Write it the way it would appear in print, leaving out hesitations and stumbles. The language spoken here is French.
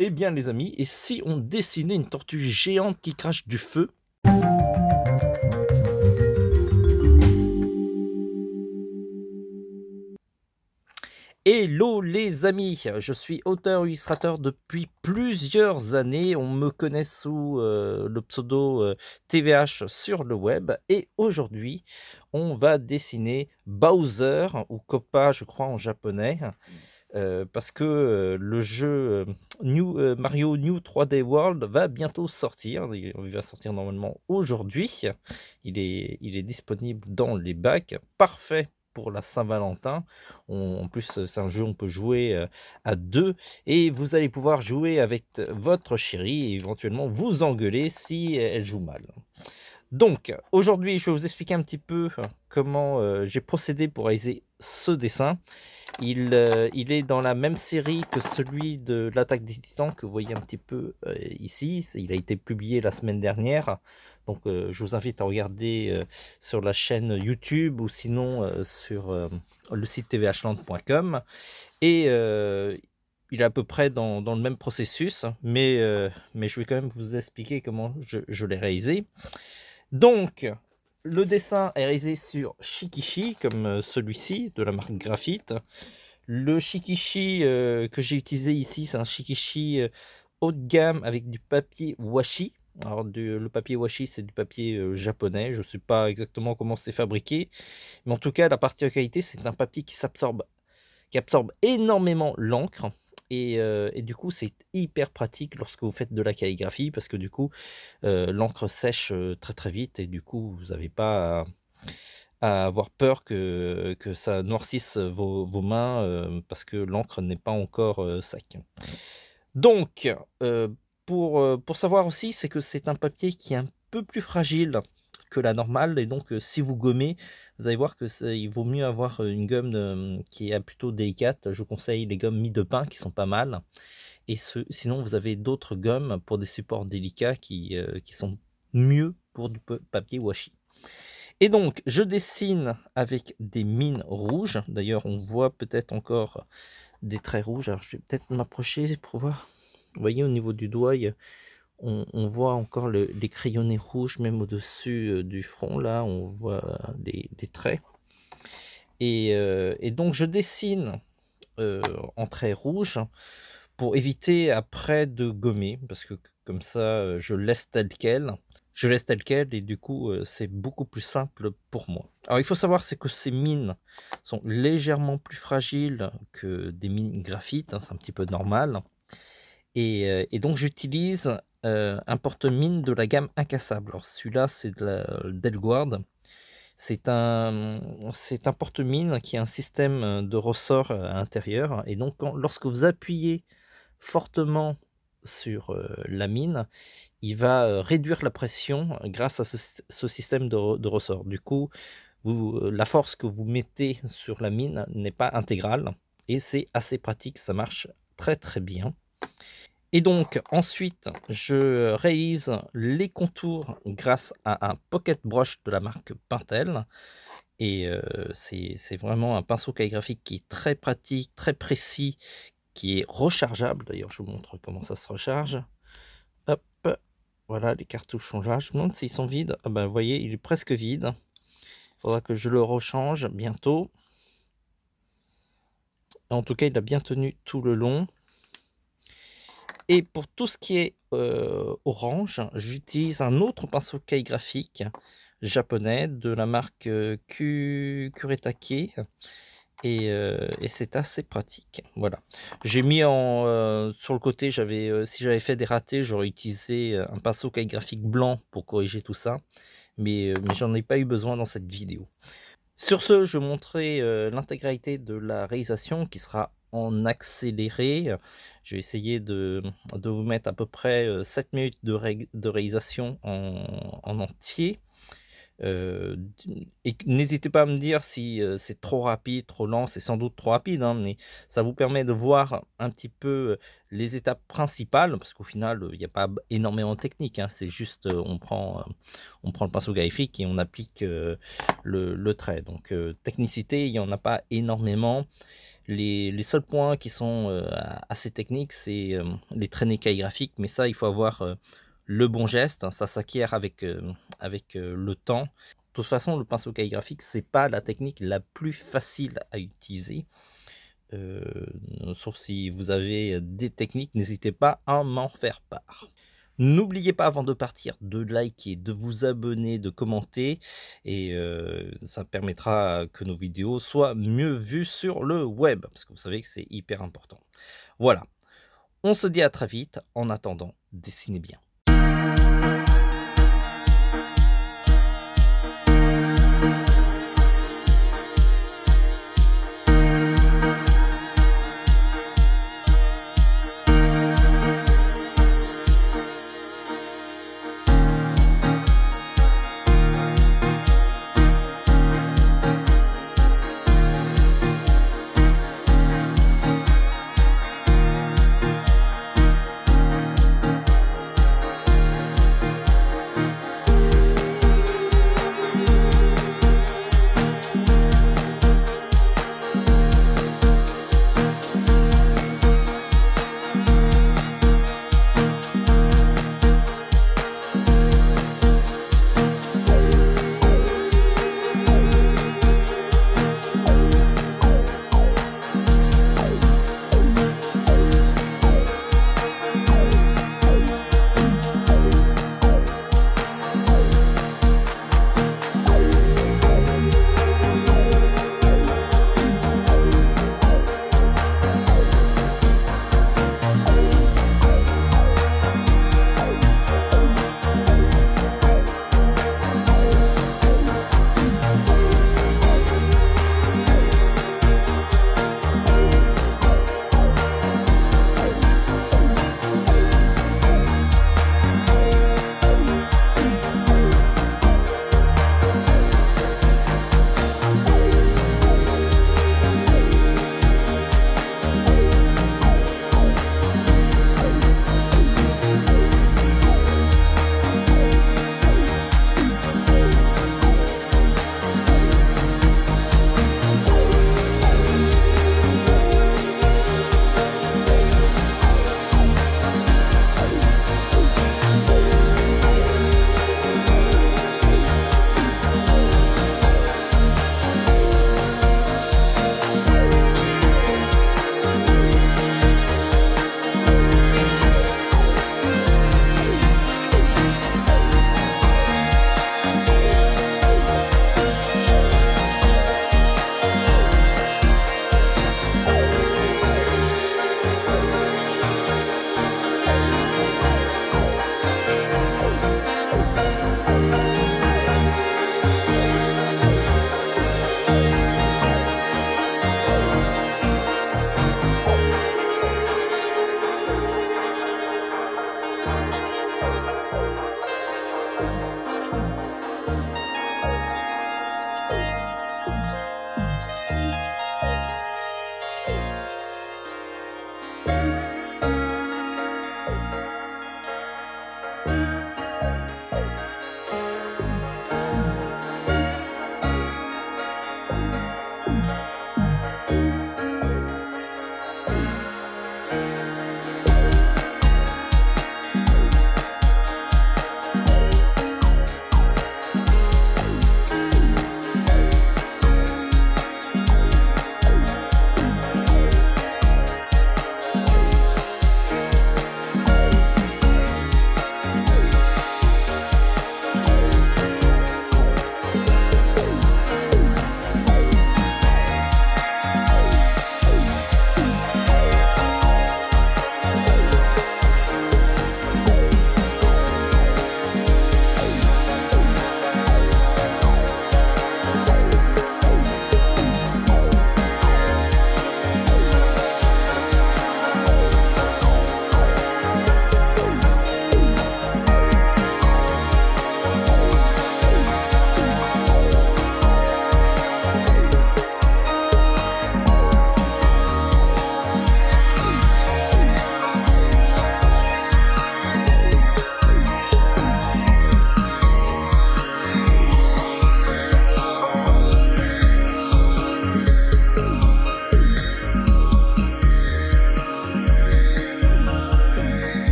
Eh bien les amis, et si on dessinait une tortue géante qui crache du feu? Hello les amis, je suis auteur-illustrateur depuis plusieurs années, on me connaît sous le pseudo TVH sur le web, et aujourd'hui on va dessiner Bowser, ou Koopa je crois en japonais, parce que le jeu Mario New 3D World va bientôt sortir. Il va sortir normalement aujourd'hui. Il est disponible dans les bacs, parfait pour la Saint-Valentin. En plus, c'est un jeu où on peut jouer à deux, et vous allez pouvoir jouer avec votre chérie et éventuellement vous engueuler si elle joue mal. Donc, aujourd'hui, je vais vous expliquer un petit peu comment j'ai procédé pour réaliser ce dessin. Il est dans la même série que celui de l'Attaque des Titans que vous voyez un petit peu ici. Il a été publié la semaine dernière. Donc, je vous invite à regarder sur la chaîne YouTube ou sinon sur le site tvhland.com. Et il est à peu près dans le même processus, mais je vais quand même vous expliquer comment je l'ai réalisé. Donc, le dessin est réalisé sur Shikishi, comme celui-ci, de la marque Graphite. Le Shikishi que j'ai utilisé ici, c'est un Shikishi haut de gamme avec du papier washi. Alors, le papier washi, c'est du papier japonais. Je ne sais pas exactement comment c'est fabriqué. Mais en tout cas, la particularité, c'est un papier qui absorbe énormément l'encre. Et du coup, c'est hyper pratique lorsque vous faites de la calligraphie, parce que du coup, l'encre sèche très très vite, et du coup, vous n'avez pas à avoir peur que ça noircisse vos mains, parce que l'encre n'est pas encore sec. Donc, pour savoir aussi, c'est que c'est un papier qui est un peu plus fragile que la normale, et donc si vous gommez, vous allez voir il vaut mieux avoir une gomme qui est plutôt délicate. Je vous conseille les gommes mie de pain qui sont pas mal, et sinon vous avez d'autres gommes pour des supports délicats qui sont mieux pour du papier washi. Et donc je dessine avec des mines rouges. D'ailleurs on voit peut-être encore des traits rouges. Alors je vais peut-être m'approcher pour voir. Vous voyez, au niveau du doigt, on voit encore les crayonnés rouges, même au-dessus du front, là, on voit des traits. Et donc, je dessine en traits rouges pour éviter après de gommer, parce que comme ça, je laisse tel quel. Je laisse tel quel, et du coup, c'est beaucoup plus simple pour moi. Alors, il faut savoir, c'est que ces mines sont légèrement plus fragiles que des mines graphite, hein, c'est un petit peu normal. Et donc j'utilise un porte-mine de la gamme incassable. Alors celui-là, c'est de d'Elguard. C'est un porte-mine qui a un système de ressort à l'intérieur. Et donc lorsque vous appuyez fortement sur la mine, il va réduire la pression grâce à ce système de ressort. Du coup, la force que vous mettez sur la mine n'est pas intégrale, et c'est assez pratique, ça marche très très bien. Et donc ensuite, je réalise les contours grâce à un pocket brush de la marque Pentel. Et c'est vraiment un pinceau calligraphique qui est très pratique, très précis, qui est rechargeable. D'ailleurs, je vous montre comment ça se recharge. Hop, voilà, les cartouches sont là. Je me demande s'ils sont vides. Ah ben, vous voyez, il est presque vide. Il faudra que je le rechange bientôt. En tout cas, il a bien tenu tout le long. Et pour tout ce qui est orange, j'utilise un autre pinceau calligraphique japonais de la marque Kuretake, et c'est assez pratique. Voilà. J'ai mis sur le côté, si j'avais fait des ratés, j'aurais utilisé un pinceau calligraphique blanc pour corriger tout ça, mais j'en ai pas eu besoin dans cette vidéo. Sur ce, je vais montrer l'intégralité de la réalisation qui sera en accéléré. Je vais essayer de vous mettre à peu près 7 minutes de réalisation en entier. Et n'hésitez pas à me dire si c'est trop rapide, trop lent. C'est sans doute trop rapide, hein, mais ça vous permet de voir un petit peu les étapes principales, parce qu'au final, il n'y a pas énormément de technique, hein, c'est juste on prend le pinceau graphique et on applique le trait. Donc technicité, il n'y en a pas énormément. Les seuls points qui sont assez techniques, c'est les traînées calligraphiques, mais ça, il faut avoir le bon geste, hein, ça s'acquiert avec, le temps. De toute façon, le pinceau calligraphique, c'est pas la technique la plus facile à utiliser. Sauf si vous avez des techniques, n'hésitez pas à m'en faire part. N'oubliez pas avant de partir de liker, de vous abonner, de commenter et ça permettra que nos vidéos soient mieux vues sur le web parce que vous savez que c'est hyper important. Voilà, on se dit à très vite. En attendant, dessinez bien.